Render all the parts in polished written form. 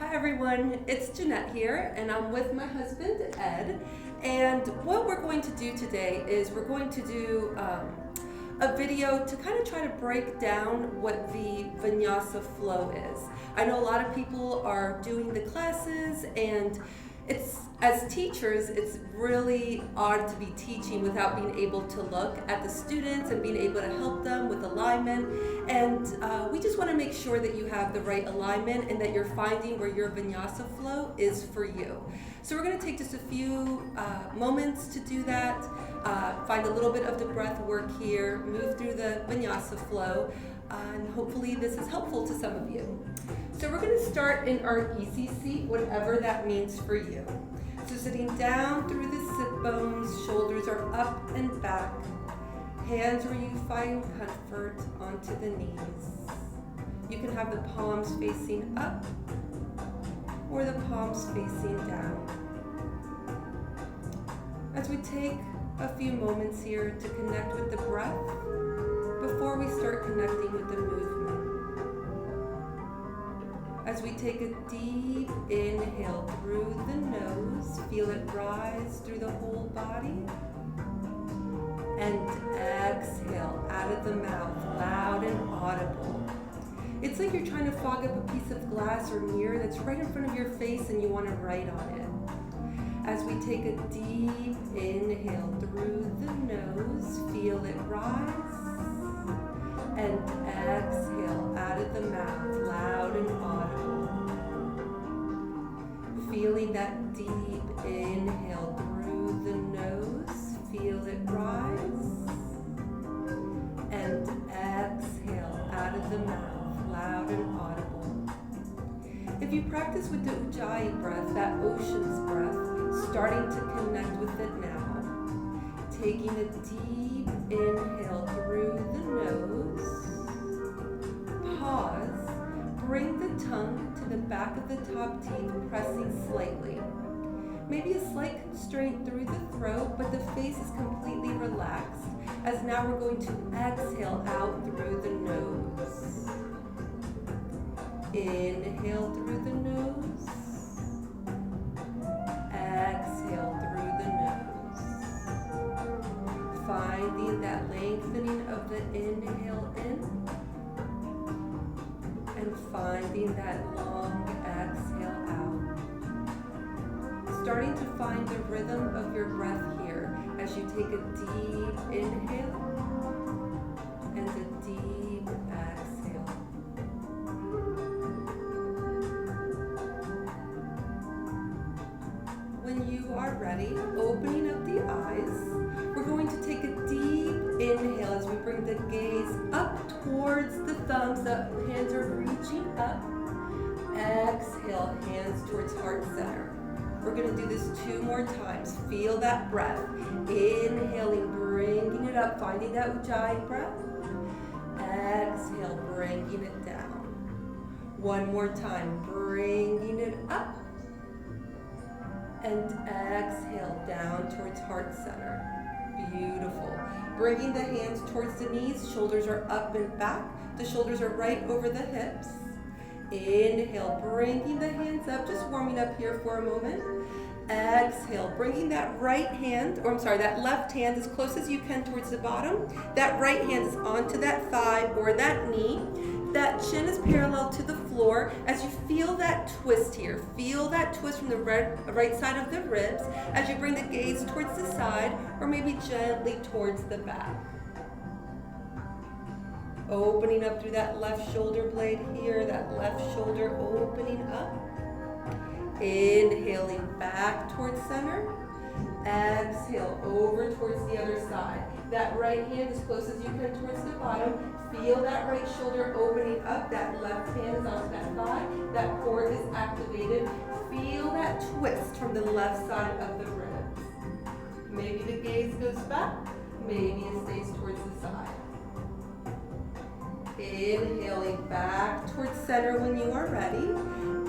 Hi everyone, it's Jeanette here and I'm with my husband Ed, and what we're going to do today is we're going to do a video to kind of try to break down what the Vinyasa Flow is. I know a lot of people are doing the classes, and as teachers, it's really odd to be teaching without being able to look at the students and being able to help them with alignment. And we just want to make sure that you have the right alignment and that you're finding where your Vinyasa flow is for you. So we're going to take just a few moments to do that, find a little bit of the breath work here, move through the Vinyasa flow, and hopefully this is helpful to some of you. So we're going to start in our easy seat, whatever that means for you. So sitting down through the sit bones, shoulders are up and back, hands where you find comfort onto the knees. You can have the palms facing up or the palms facing down. As we take a few moments here to connect with the breath before we start connecting with the movement. As we take a deep inhale through the nose, feel it rise through the whole body. And exhale out of the mouth, loud and audible. It's like you're trying to fog up a piece of glass or mirror that's right in front of your face and you want to write on it. As we take a deep inhale through the nose, feel it rise. And exhale out of the mouth, loud and audible. Feeling that deep inhale through the nose, feel it rise. And exhale out of the mouth, loud and audible. If you practice with the Ujjayi breath, that ocean's breath, starting to connect with it now. Taking a deep inhale through the nose. Pause. Bring the tongue to the back of the top teeth, pressing slightly. Maybe a slight constraint through the throat, but the face is completely relaxed, as now we're going to exhale out through the nose. Inhale through the nose. Exhale through the nose. Finding that lengthening of the inhale in, and finding that long exhale out. Starting to find the rhythm of your breath here as you take a deep inhale and a deep exhale. When you are ready, opening up the eyes, we're going to take a deep inhale as we bring the gaze up towards the thumbs, the hands are reaching up. Exhale, hands towards heart center. We're going to do this 2 more times. Feel that breath. Inhaling, bringing it up, finding that Ujjayi breath. Exhale, bringing it down. 1 more time, bringing it up. And exhale down towards heart center. Beautiful. Bringing the hands towards the knees, shoulders are up and back. The shoulders are right over the hips. Inhale, bringing the hands up, just warming up here for a moment. Exhale, bringing that that left hand as close as you can towards the bottom. That right hand is onto that thigh or that knee. That chin is parallel to the floor as you feel that twist here. Feel that twist from the right side of the ribs as you bring the gaze towards the side or maybe gently towards the back. Opening up through that left shoulder blade here, that left shoulder opening up. Inhaling back towards center. Exhale over towards the other side. That right hand as close as you can towards the bottom. Feel that right shoulder opening up. That left hand is onto that thigh. That core is activated. Feel that twist from the left side of the ribs. Maybe the gaze goes back. Maybe it stays towards the side. Inhaling back towards center when you are ready.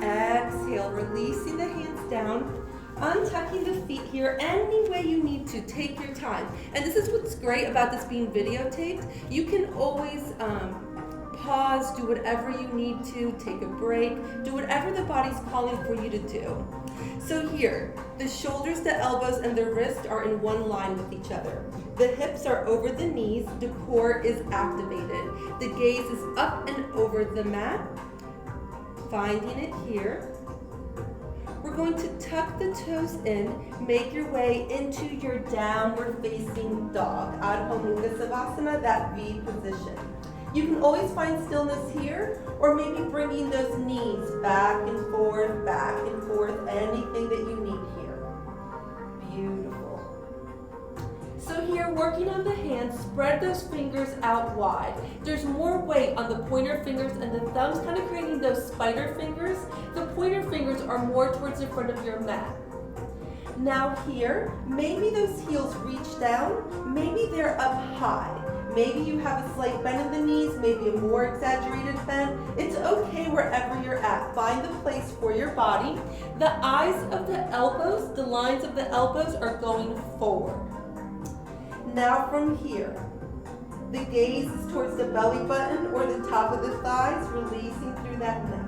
Exhale, releasing the hands down. Untucking the feet here any way you need to. Take your time. And this is what's great about this being videotaped. You can always pause, do whatever you need to, take a break, do whatever the body's calling for you to do. So here, the shoulders, the elbows, and the wrist are in one line with each other. The hips are over the knees, the core is activated. The gaze is up and over the mat, finding it here. We're going to tuck the toes in, make your way into your downward facing dog, Adho Mukha Savasana, that V position. You can always find stillness here, or maybe bringing those knees back and forth, anything that you need here. Beautiful. So here, working on the hands, spread those fingers out wide. There's more weight on the pointer fingers and the thumbs, kind of creating those spider fingers. The pointer fingers are more towards the front of your mat. Now here, maybe those heels reach down, maybe they're up high. Maybe you have a slight bend in the knees, maybe a more exaggerated bend. It's okay wherever you're at. Find the place for your body. The eyes of the elbows, the lines of the elbows are going forward. Now from here, the gaze is towards the belly button or the top of the thighs, releasing through that neck.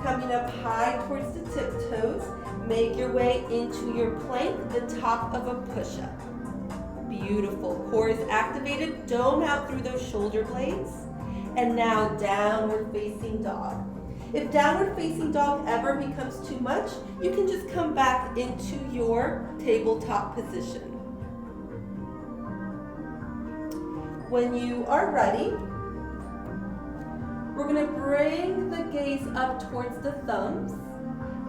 Coming up high towards the tiptoes, make your way into your plank, the top of a push-up. Beautiful. Core is activated, dome out through those shoulder blades. And now downward facing dog. If downward facing dog ever becomes too much, you can just come back into your tabletop position. When you are ready, we're going to bring the gaze up towards the thumbs.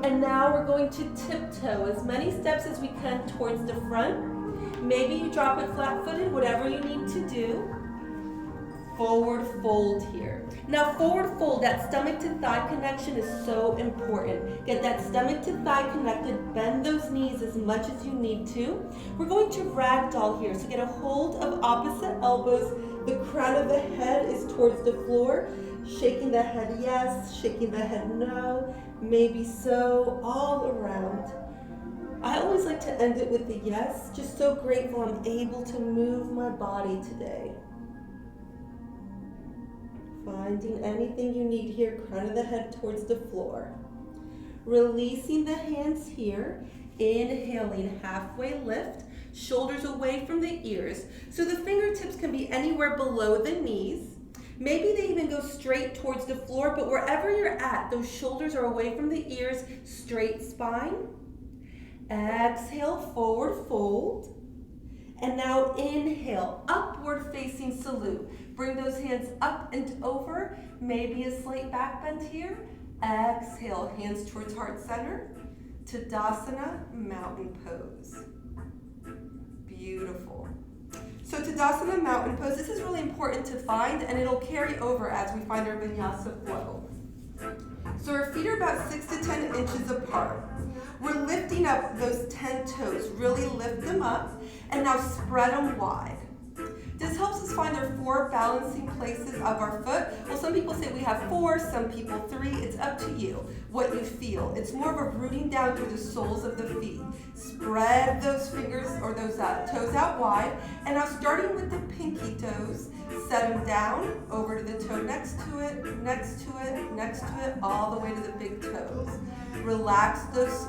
And now we're going to tiptoe as many steps as we can towards the front. Maybe you drop it flat-footed, whatever you need to do. Forward fold here. Now forward fold, that stomach to thigh connection is so important. Get that stomach to thigh connected, bend those knees as much as you need to. We're going to ragdoll here, so get a hold of opposite elbows. The crown of the head is towards the floor. Shaking the head yes, shaking the head no, maybe so, all around. I always like to end it with the yes, just so grateful I'm able to move my body today. Finding anything you need here, crown of the head towards the floor. Releasing the hands here, inhaling, halfway lift, shoulders away from the ears. So the fingertips can be anywhere below the knees. Maybe they even go straight towards the floor, but wherever you're at, those shoulders are away from the ears, straight spine. Exhale, forward fold. And now inhale, upward facing salute. Bring those hands up and over, maybe a slight back bend here. Exhale, hands towards heart center. Tadasana, mountain pose. Beautiful. So Tadasana, mountain pose, this is really important to find, and it'll carry over as we find our Vinyasa Flow. So our feet are about 6 to 10 inches apart. We're lifting up those 10 toes, really lift them up, and now spread them wide. This helps us find our 4 balancing places of our foot. Well, some people say we have 4, some people 3. It's up to you, what you feel. It's more of a rooting down through the soles of the feet. Spread those fingers or those toes out wide. And now starting with the pinky toes, set them down, over to the toe next to it, next to it, next to it, all the way to the big toes. Relax those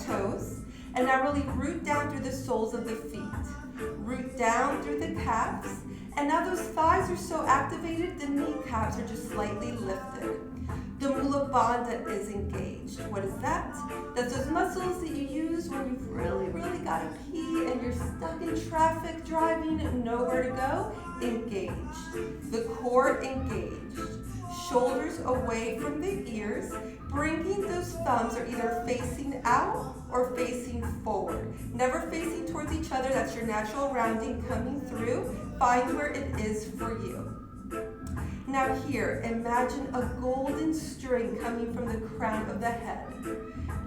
toes. And now really root down through the soles of the feet. Root down through the calves. And now those thighs are so activated, the kneecaps are just slightly lifted. The Mula Bandha is engaged. What is that? That's those muscles that you use when you've really got to pee and you're stuck in traffic driving, nowhere to go. Engaged. The core engaged. Shoulders away from the ears. Bringing those thumbs are either facing out or facing forward. Never facing towards each other. That's your natural rounding coming through. Find where it is for you. Now here, imagine a golden string coming from the crown of the head.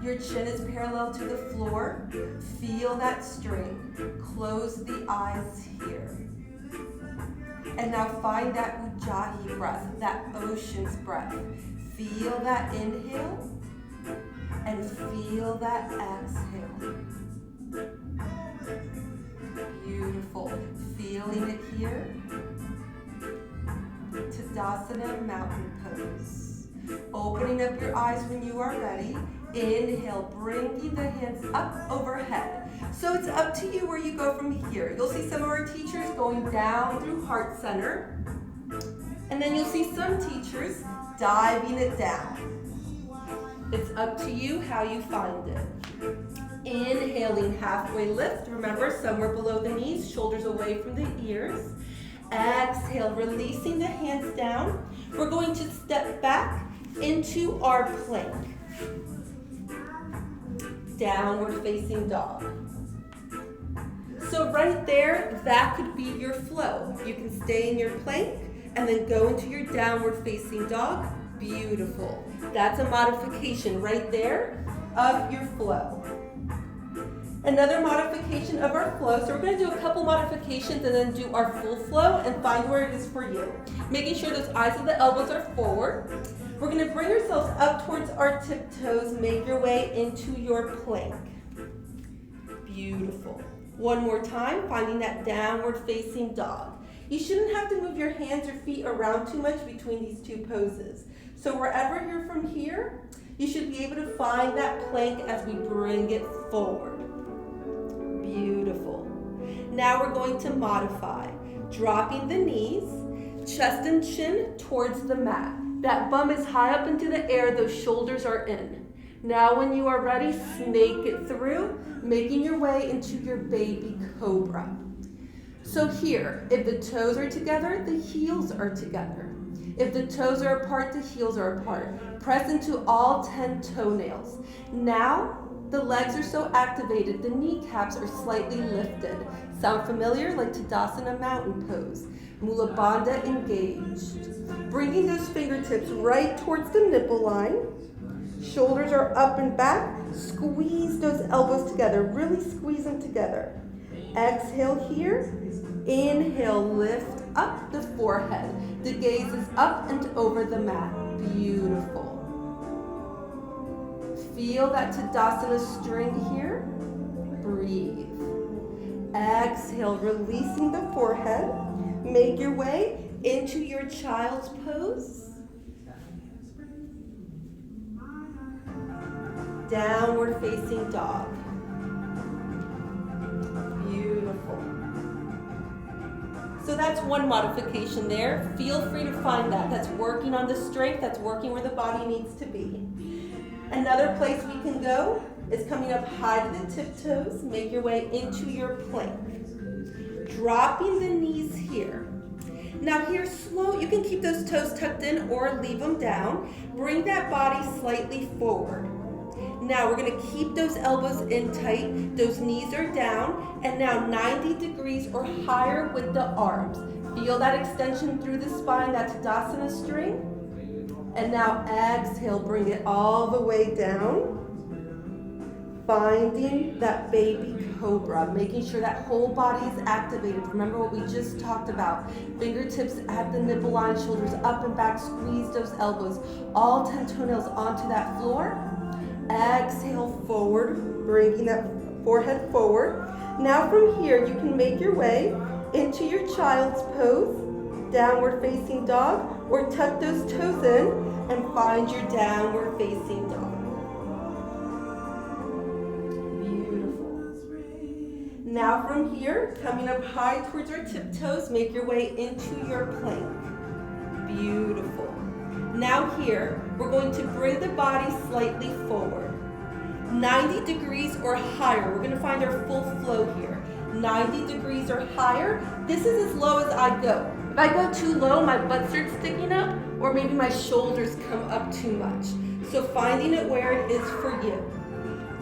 Your chin is parallel to the floor. Feel that string. Close the eyes here. And now find that Ujjayi breath, that ocean's breath. Feel that inhale and feel that exhale. Beautiful. Feeling it here. Tadasana mountain pose. Opening up your eyes when you are ready. Inhale, bringing the hands up overhead. So it's up to you where you go from here. You'll see some of our teachers going down through heart center. And then you'll see some teachers diving it down. It's up to you how you find it. Inhaling, halfway lift. Remember, somewhere below the knees, shoulders away from the ears. Exhale, releasing the hands down. We're going to step back into our plank. Downward facing dog. So right there, that could be your flow. You can stay in your plank and then go into your downward facing dog. Beautiful. That's a modification right there of your flow. Another modification of our flow, so we're going to do a couple modifications and then do our full flow and find where it is for you. Making sure those eyes of the elbows are forward. We're going to bring ourselves up towards our tiptoes, make your way into your plank. Beautiful. One more time, finding that downward facing dog. You shouldn't have to move your hands or feet around too much between these two poses. So wherever you're from here, you should be able to find that plank as we bring it forward. Beautiful. Now we're going to modify. Dropping the knees, chest and chin towards the mat. That bum is high up into the air, those shoulders are in. Now when you are ready, snake it through, making your way into your baby cobra. So here, if the toes are together, the heels are together. If the toes are apart, the heels are apart. Press into all 10 toenails. Now, the legs are so activated, the kneecaps are slightly lifted. Sound familiar? Like Tadasana mountain pose. Mula Bandha engaged. Bringing those fingertips right towards the nipple line. Shoulders are up and back. Squeeze those elbows together. Really squeeze them together. Exhale here. Inhale, lift up the forehead. The gaze is up and over the mat. Beautiful. Feel that Tadasana string here. Breathe. Exhale, releasing the forehead. Make your way into your child's pose. Downward facing dog. Beautiful. So that's one modification there. Feel free to find that. That's working on the strength. That's working where the body needs to be. Another place we can go is coming up high to the tiptoes. Make your way into your plank. Dropping the knees here. Now here, slow. You can keep those toes tucked in or leave them down. Bring that body slightly forward. Now we're going to keep those elbows in tight. Those knees are down. And now 90 degrees or higher with the arms. Feel that extension through the spine, that Tadasana string. And now exhale, bring it all the way down. Finding that baby cobra, making sure that whole body is activated. Remember what we just talked about. Fingertips at the nipple line, shoulders up and back, squeeze those elbows. All 10 toenails onto that floor. Exhale forward, bringing that forehead forward. Now from here, you can make your way into your child's pose, downward facing dog, or tuck those toes in and find your downward facing dog. Beautiful. Now from here, coming up high towards our tiptoes, make your way into your plank. Beautiful. Now here, we're going to bring the body slightly forward. 90 degrees or higher. We're going to find our full flow here. 90 degrees or higher. This is as low as I go. If I go too low, my butt starts sticking up, or maybe my shoulders come up too much. So finding it where it is for you.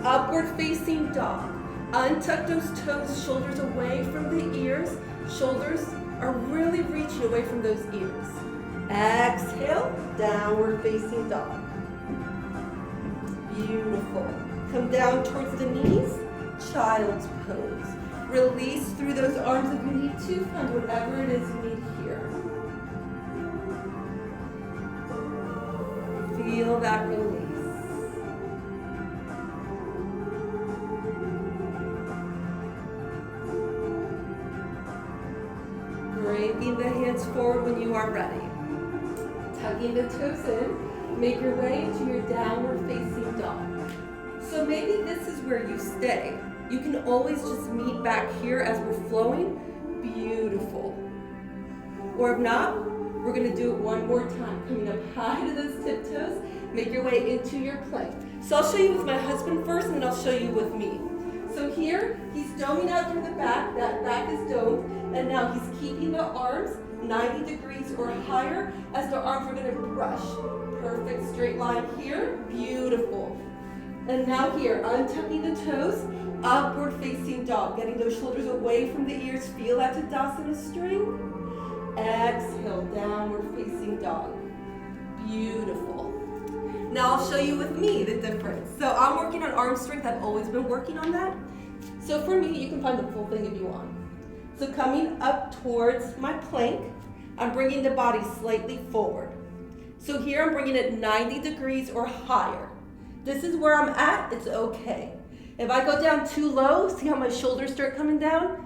Upward facing dog. Untuck those toes, shoulders away from the ears. Shoulders are really reaching away from those ears. Exhale, downward facing dog. Beautiful. Come down towards the knees, child's pose. Release through those arms if you need to. Find whatever it is you need here. Feel that release. when you are ready. Tucking the toes in, make your way into your downward facing dog. So maybe this is where you stay. You can always just meet back here as we're flowing. Beautiful. Or if not, we're gonna do it one more time. Coming up high to those tiptoes, make your way into your plank. So I'll show you with my husband first, and then I'll show you with me. So here, he's doming out through the back. That back is domed. And now he's keeping the arms 90 degrees or higher as the arms are gonna brush. Perfect straight line here. Beautiful. And now here, untucking the toes, upward facing dog. Getting those shoulders away from the ears. Feel that Tadasana string. Exhale, downward facing dog. Beautiful. Now I'll show you with me the difference. So I'm working on arm strength. I've always been working on that. So for me, you can find the full thing if you want. So coming up towards my plank, I'm bringing the body slightly forward. So here I'm bringing it 90 degrees or higher. This is where I'm at, it's okay. If I go down too low, see how my shoulders start coming down?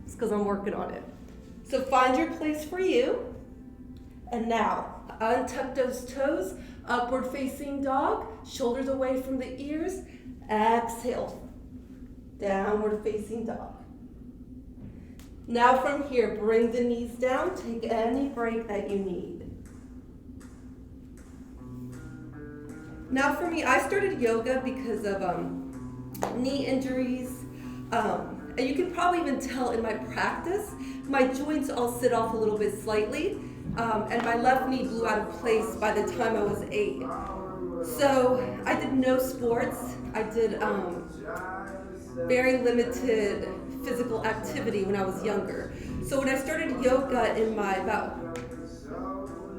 It's because I'm working on it. So find your place for you. And now, untuck those toes, upward facing dog, shoulders away from the ears. Exhale, downward facing dog. Now from here, bring the knees down, take any break that you need. Now for me, I started yoga because of knee injuries. And you can probably even tell in my practice, my joints all sit off a little bit slightly, and my left knee blew out of place by the time I was 8. So I did no sports. I did very limited physical activity when I was younger. So when I started yoga in my about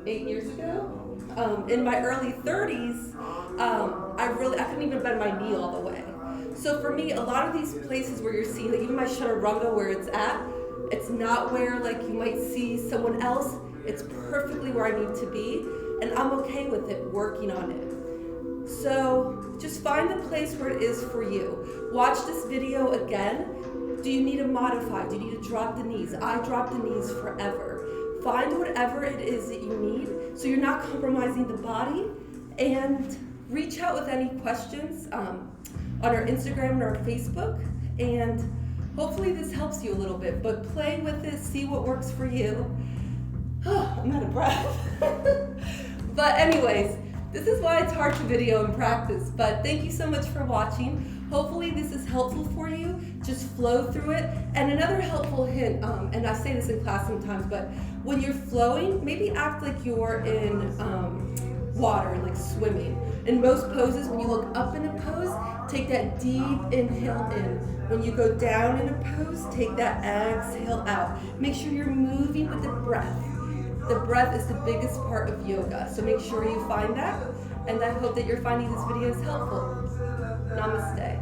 8 years ago, in my early 30s, I couldn't even bend my knee all the way. So for me, a lot of these places where you're seeing, like even my chaturanga where it's not where like you might see someone else. It's perfectly where I need to be, and I'm okay with it, working on it. So just find the place where it is for you. Watch this video again. Do you need to modify? Do you need to drop the knees? I drop the knees forever. Find whatever it is that you need so you're not compromising the body, and reach out with any questions on our Instagram and our Facebook, and hopefully this helps you a little bit, but play with it, see what works for you. I'm out of breath. But anyways, this is why it's hard to video and practice, but thank you so much for watching. Hopefully this is helpful for you. Just flow through it. And another helpful hint, and I say this in class sometimes, but when you're flowing, maybe act like you're in water, like swimming. In most poses, when you look up in a pose, take that deep inhale in. When you go down in a pose, take that exhale out. Make sure you're moving with the breath. The breath is the biggest part of yoga, so make sure you find that. And I hope that you're finding this video helpful. Namaste.